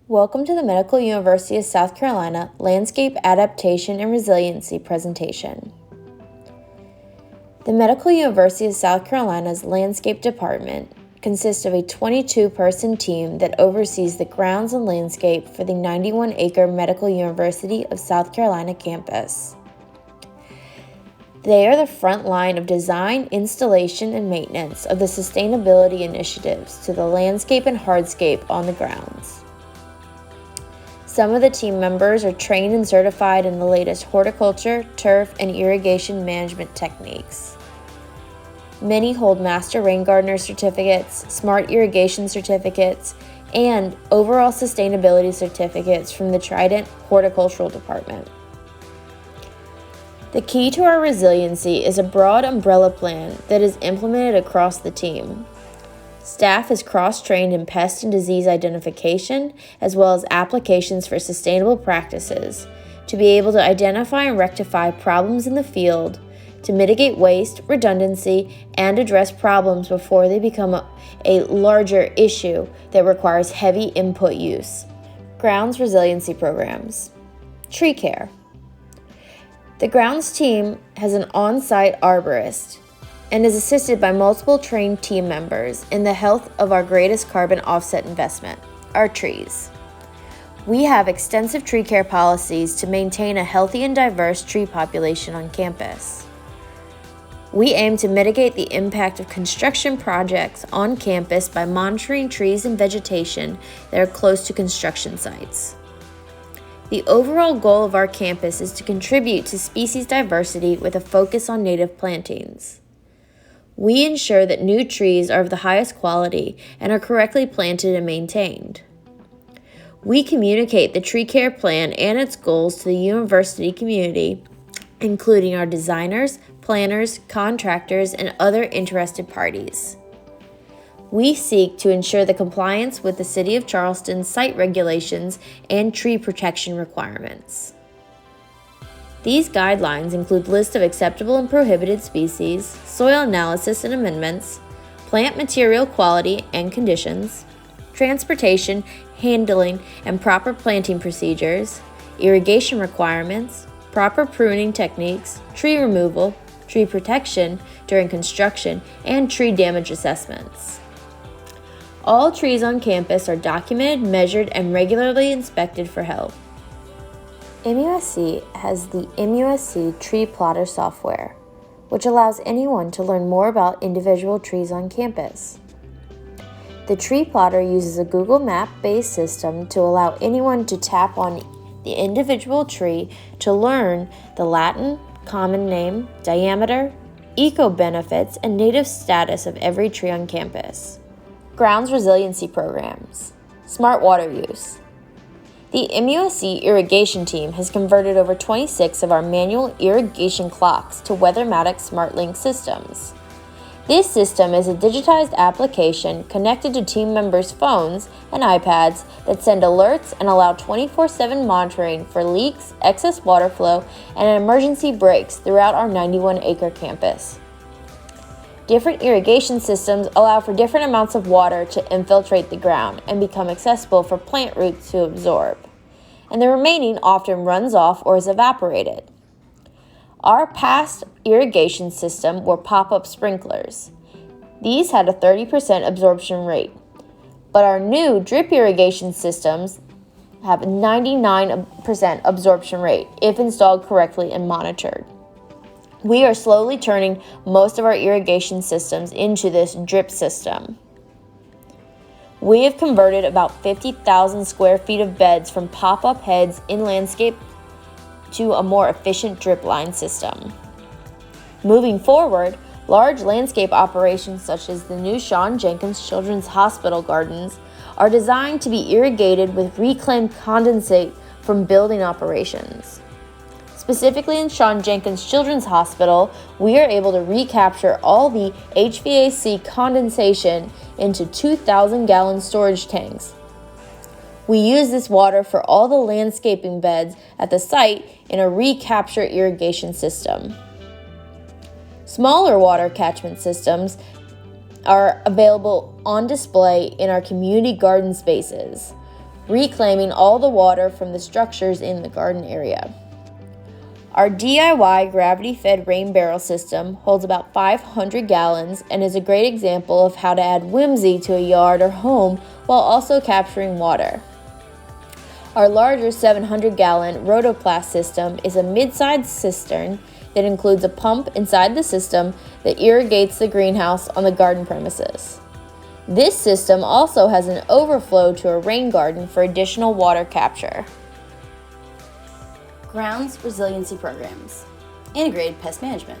Welcome to the Medical University of South Carolina Landscape Adaptation and Resiliency presentation. The Medical University of South Carolina's Landscape Department consists of a 22-person team that oversees the grounds and landscape for the 91-acre Medical University of South Carolina campus. They are the front line of design, installation, and maintenance of the sustainability initiatives to the landscape and hardscape on the grounds. Some of the team members are trained and certified in the latest horticulture, turf, and irrigation management techniques. Many hold Master Rain Gardener certificates, Smart Irrigation certificates, and overall sustainability certificates from the Trident Horticultural Department. The key to our resiliency is a broad umbrella plan that is implemented across the team. Staff is cross-trained in pest and disease identification, as well as applications for sustainable practices, to be able to identify and rectify problems in the field, to mitigate waste, redundancy, and address problems before they become a larger issue that requires heavy input use. Grounds resiliency programs. Tree care. The grounds team has an on-site arborist and is assisted by multiple trained team members in the health of our greatest carbon offset investment, our trees. We have extensive tree care policies to maintain a healthy and diverse tree population on campus. We aim to mitigate the impact of construction projects on campus by monitoring trees and vegetation that are close to construction sites. The overall goal of our campus is to contribute to species diversity with a focus on native plantings. We ensure that new trees are of the highest quality and are correctly planted and maintained. We communicate the tree care plan and its goals to the university community, including our designers, planners, contractors, and other interested parties. We seek to ensure the compliance with the City of Charleston's site regulations and tree protection requirements. These guidelines include lists of acceptable and prohibited species, soil analysis and amendments, plant material quality and conditions, transportation, handling, and proper planting procedures, irrigation requirements, proper pruning techniques, tree removal, tree protection during construction, and tree damage assessments. All trees on campus are documented, measured, and regularly inspected for health. MUSC has the MUSC Tree Plotter software, which allows anyone to learn more about individual trees on campus. The Tree Plotter uses a Google Map-based system to allow anyone to tap on the individual tree to learn the Latin, common name, diameter, eco-benefits, and native status of every tree on campus. Grounds resiliency programs. Smart water use. The MUSC irrigation team has converted over 26 of our manual irrigation clocks to Weathermatic SmartLink systems. This system is a digitized application connected to team members' phones and iPads that send alerts and allow 24/7 monitoring for leaks, excess water flow, and emergency breaks throughout our 91-acre campus. Different irrigation systems allow for different amounts of water to infiltrate the ground and become accessible for plant roots to absorb, and the remaining often runs off or is evaporated. Our past irrigation system were pop-up sprinklers. These had a 30% absorption rate, but our new drip irrigation systems have a 99% absorption rate if installed correctly and monitored. We are slowly turning most of our irrigation systems into this drip system. We have converted about 50,000 square feet of beds from pop-up heads in landscape to a more efficient drip line system. Moving forward, large landscape operations such as the new Shawn Jenkins Children's Hospital gardens are designed to be irrigated with reclaimed condensate from building operations. Specifically in Shawn Jenkins Children's Hospital, we are able to recapture all the HVAC condensation into 2,000-gallon storage tanks. We use this water for all the landscaping beds at the site in a recapture irrigation system. Smaller water catchment systems are available on display in our community garden spaces. reclaiming all the water from the structures in the garden area. Our DIY gravity-fed rain barrel system holds about 500 gallons and is a great example of how to add whimsy to a yard or home while also capturing water. Our larger 700-gallon Rotoplas system is a mid-sized cistern that includes a pump inside the system that irrigates the greenhouse on the garden premises. This system also has an overflow to a rain garden for additional water capture. Grounds resiliency programs. Integrated pest management.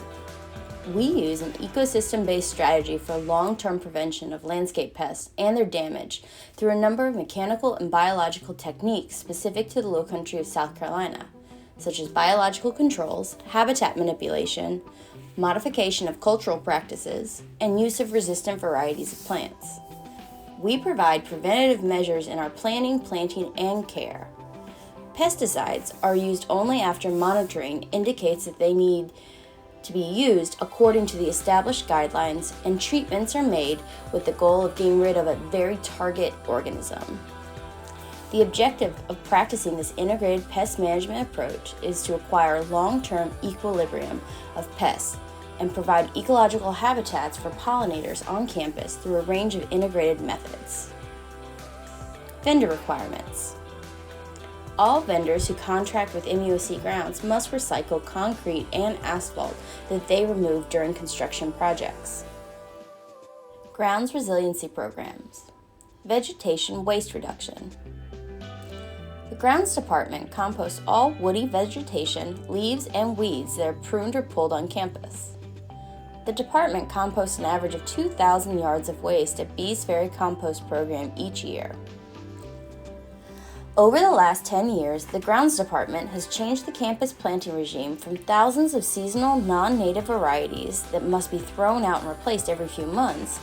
We use an ecosystem-based strategy for long-term prevention of landscape pests and their damage through a number of mechanical and biological techniques specific to the Lowcountry of South Carolina, such as biological controls, habitat manipulation, modification of cultural practices, and use of resistant varieties of plants. We provide preventative measures in our planning, planting, and care. Pesticides are used only after monitoring indicates that they need to be used according to the established guidelines, and treatments are made with the goal of getting rid of a very target organism. The objective of practicing this integrated pest management approach is to acquire long-term equilibrium of pests and provide ecological habitats for pollinators on campus through a range of integrated methods. Vendor requirements. All vendors who contract with MUSC Grounds must recycle concrete and asphalt that they remove during construction projects. Grounds resiliency programs. Vegetation waste reduction. The Grounds Department composts all woody vegetation, leaves, and weeds that are pruned or pulled on campus. The department composts an average of 2,000 yards of waste at Bees Ferry Compost Program each year. Over the last 10 years, the Grounds Department has changed the campus planting regime from thousands of seasonal non-native varieties that must be thrown out and replaced every few months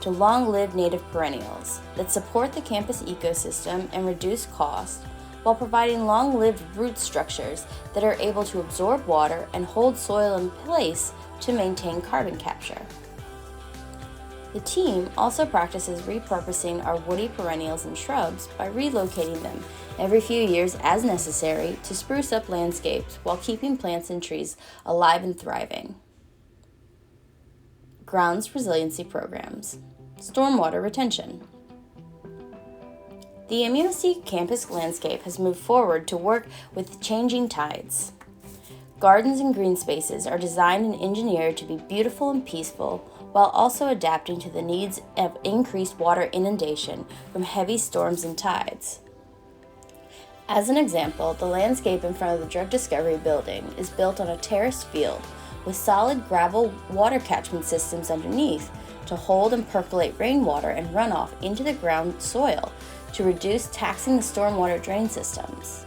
to long-lived native perennials that support the campus ecosystem and reduce cost while providing long-lived root structures that are able to absorb water and hold soil in place to maintain carbon capture. The team also practices repurposing our woody perennials and shrubs by relocating them every few years as necessary to spruce up landscapes while keeping plants and trees alive and thriving. Grounds resiliency programs. Stormwater retention. The MUSC campus landscape has moved forward to work with changing tides. Gardens and green spaces are designed and engineered to be beautiful and peaceful while also adapting to the needs of increased water inundation from heavy storms and tides. As an example, the landscape in front of the Drug Discovery Building is built on a terraced field with solid gravel water catchment systems underneath to hold and percolate rainwater and runoff into the ground soil to reduce taxing the stormwater drain systems.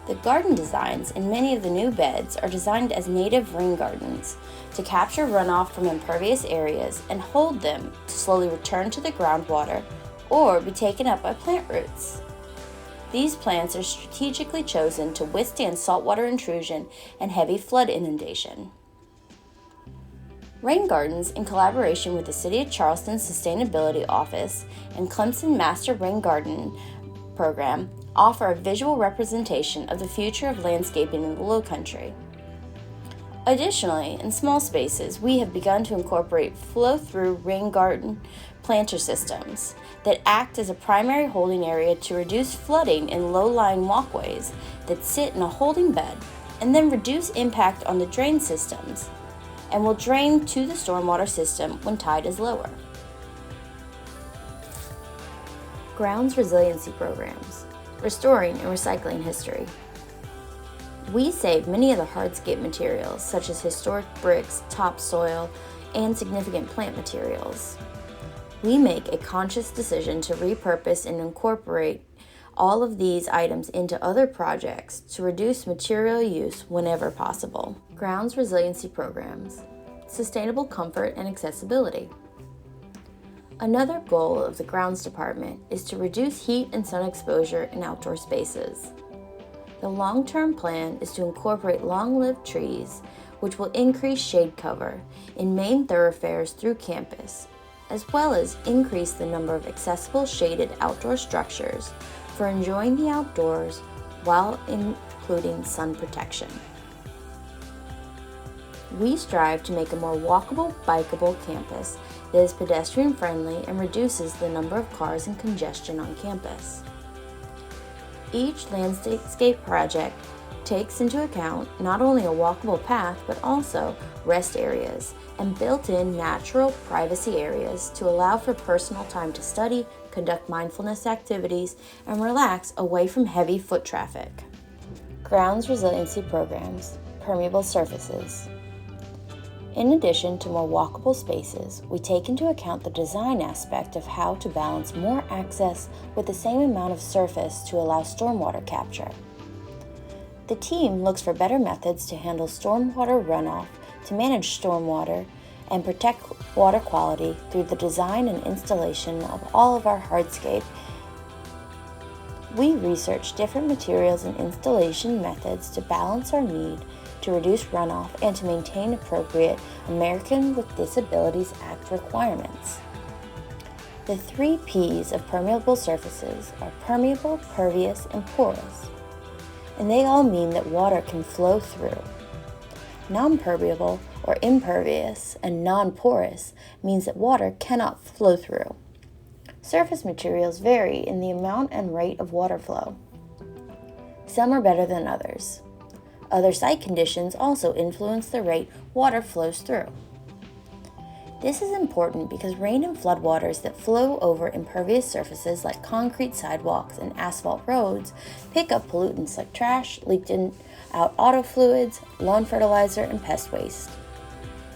The garden designs in many of the new beds are designed as native rain gardens to capture runoff from impervious areas and hold them to slowly return to the groundwater or be taken up by plant roots. These plants are strategically chosen to withstand saltwater intrusion and heavy flood inundation. Rain gardens, in collaboration with the City of Charleston Sustainability Office and Clemson Master Rain Garden Program, offer a visual representation of the future of landscaping in the Lowcountry. Additionally, in small spaces, we have begun to incorporate flow-through rain garden planter systems that act as a primary holding area to reduce flooding in low-lying walkways that sit in a holding bed and then reduce impact on the drain systems and will drain to the stormwater system when tide is lower. Grounds resiliency programs. Restoring and recycling history. We save many of the hardscape materials such as historic bricks, topsoil, and significant plant materials. We make a conscious decision to repurpose and incorporate all of these items into other projects to reduce material use whenever possible. Grounds resiliency programs. Sustainable comfort and accessibility. Another goal of the Grounds Department is to reduce heat and sun exposure in outdoor spaces. The long-term plan is to incorporate long-lived trees, which will increase shade cover in main thoroughfares through campus, as well as increase the number of accessible shaded outdoor structures for enjoying the outdoors while including sun protection. We strive to make a more walkable, bikeable campus that is pedestrian friendly and reduces the number of cars and congestion on campus. Each landscape project takes into account not only a walkable path but also rest areas and built-in natural privacy areas to allow for personal time to study, conduct mindfulness activities, and relax away from heavy foot traffic. Grounds resiliency programs, permeable surfaces. In addition to more walkable spaces, we take into account the design aspect of how to balance more access with the same amount of surface to allow stormwater capture. The team looks for better methods to handle stormwater runoff, to manage stormwater, and protect water quality through the design and installation of all of our hardscape. We research different materials and installation methods to balance our need to reduce runoff and to maintain appropriate American with Disabilities Act requirements. The 3 P's of permeable surfaces are permeable, pervious, and porous, and they all mean that water can flow through. Non-permeable or impervious and non-porous means that water cannot flow through. Surface materials vary in the amount and rate of water flow. Some are better than others. Other site conditions also influence the rate water flows through. This is important because rain and floodwaters that flow over impervious surfaces like concrete sidewalks and asphalt roads pick up pollutants like trash, leaked out auto fluids, lawn fertilizer, and pest waste.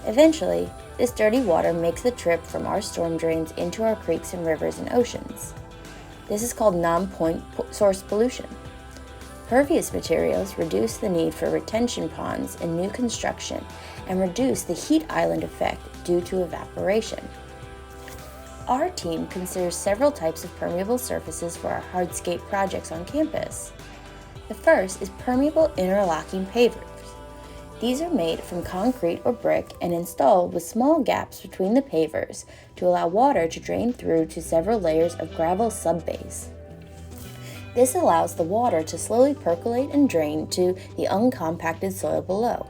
Eventually, this dirty water makes the trip from our storm drains into our creeks and rivers and oceans. This is called non-point source pollution. Pervious materials reduce the need for retention ponds in new construction and reduce the heat island effect due to evaporation. Our team considers several types of permeable surfaces for our hardscape projects on campus. The first is permeable interlocking pavers. These are made from concrete or brick and installed with small gaps between the pavers to allow water to drain through to several layers of gravel subbase. This allows the water to slowly percolate and drain to the uncompacted soil below.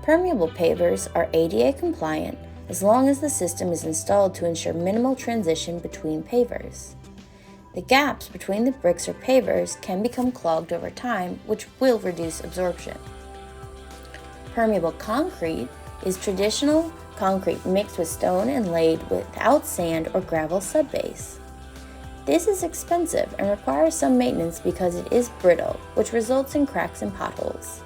Permeable pavers are ADA compliant as long as the system is installed to ensure minimal transition between pavers. The gaps between the bricks or pavers can become clogged over time, which will reduce absorption. Permeable concrete is traditional concrete mixed with stone and laid without sand or gravel subbase. This is expensive and requires some maintenance because it is brittle, which results in cracks and potholes.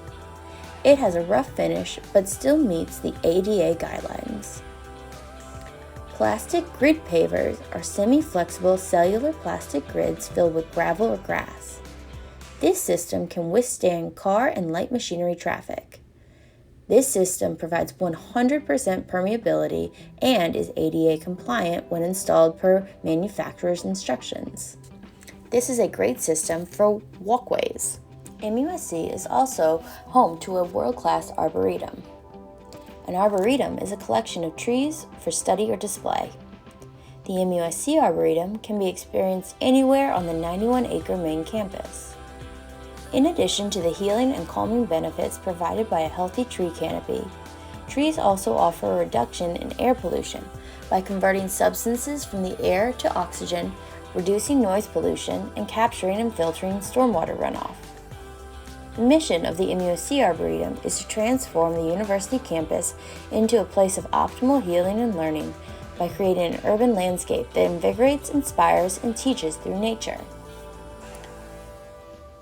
It has a rough finish but still meets the ADA guidelines. Plastic grid pavers are semi-flexible cellular plastic grids filled with gravel or grass. This system can withstand car and light machinery traffic. This system provides 100% permeability and is ADA compliant when installed per manufacturer's instructions. This is a great system for walkways. MUSC is also home to a world-class arboretum. An arboretum is a collection of trees for study or display. The MUSC Arboretum can be experienced anywhere on the 91-acre main campus. In addition to the healing and calming benefits provided by a healthy tree canopy, trees also offer a reduction in air pollution by converting substances from the air to oxygen, reducing noise pollution, and capturing and filtering stormwater runoff. The mission of the MUSC Arboretum is to transform the university campus into a place of optimal healing and learning by creating an urban landscape that invigorates, inspires, and teaches through nature.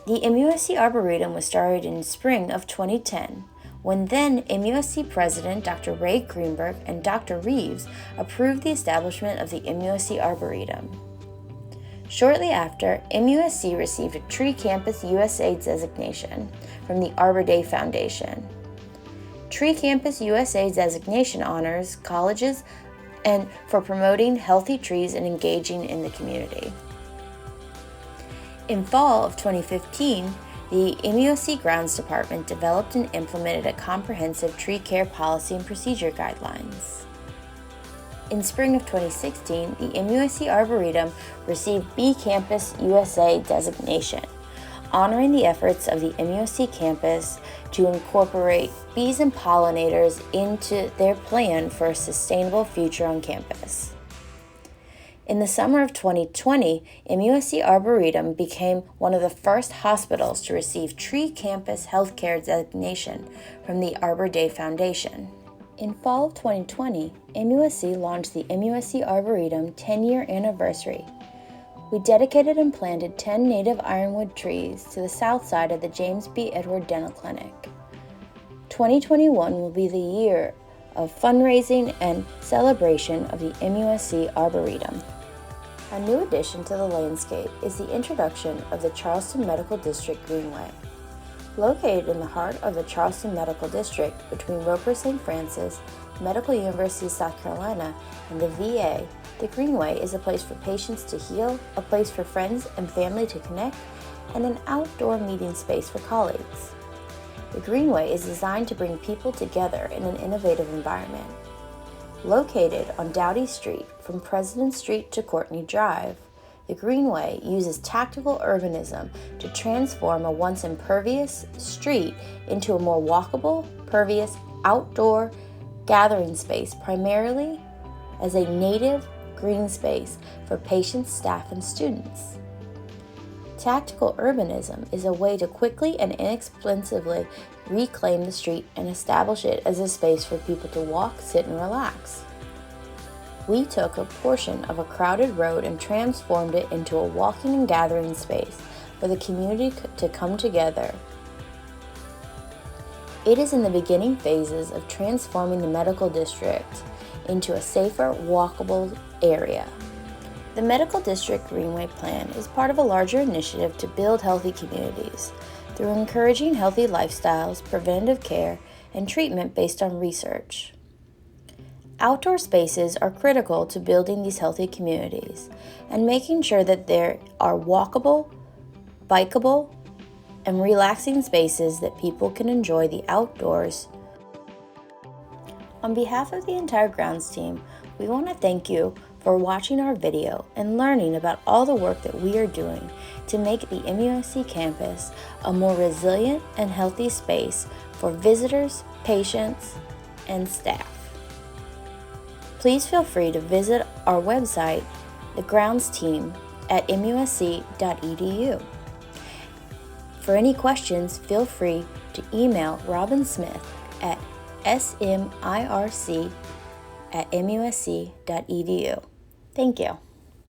The MUSC Arboretum was started in spring of 2010, when then MUSC President Dr. Ray Greenberg and Dr. Reeves approved the establishment of the MUSC Arboretum. Shortly after, MUSC received a Tree Campus USA designation from the Arbor Day Foundation. Tree Campus USA designation honors colleges and for promoting healthy trees and engaging in the community. In fall of 2015, the MUSC Grounds Department developed and implemented a comprehensive tree care policy and procedure guidelines. In spring of 2016, the MUSC Arboretum received Bee Campus USA designation, honoring the efforts of the MUSC campus to incorporate bees and pollinators into their plan for a sustainable future on campus. In the summer of 2020, MUSC Arboretum became one of the first hospitals to receive Tree Campus Healthcare designation from the Arbor Day Foundation. In fall of 2020, MUSC launched the MUSC Arboretum 10-year anniversary. We dedicated and planted 10 native ironwood trees to the south side of the James B. Edward Dental Clinic. 2021 will be the year of fundraising and celebration of the MUSC Arboretum. A new addition to the landscape is the introduction of the Charleston Medical District Greenway. Located in the heart of the Charleston Medical District between Roper St. Francis, Medical University of South Carolina, and the VA, the Greenway is a place for patients to heal, a place for friends and family to connect, and an outdoor meeting space for colleagues. The Greenway is designed to bring people together in an innovative environment. Located on Doughty Street from President Street to Courtney Drive, the Greenway uses tactical urbanism to transform a once impervious street into a more walkable, pervious, outdoor gathering space, primarily as a native green space for patients, staff, and students. Tactical urbanism is a way to quickly and inexpensively reclaim the street and establish it as a space for people to walk, sit, and relax. We took a portion of a crowded road and transformed it into a walking and gathering space for the community to come together. It is in the beginning phases of transforming the medical district into a safer, walkable area. The Medical District Greenway Plan is part of a larger initiative to build healthy communities through encouraging healthy lifestyles, preventive care, and treatment based on research. Outdoor spaces are critical to building these healthy communities and making sure that there are walkable, bikeable, and relaxing spaces that people can enjoy the outdoors. On behalf of the entire grounds team, we want to thank you for watching our video and learning about all the work that we are doing to make the MUSC campus a more resilient and healthy space for visitors, patients, and staff. Please feel free to visit our website, the grounds team, at musc.edu. For any questions, feel free to email Robin Smith at smirc@musc.edu. Thank you.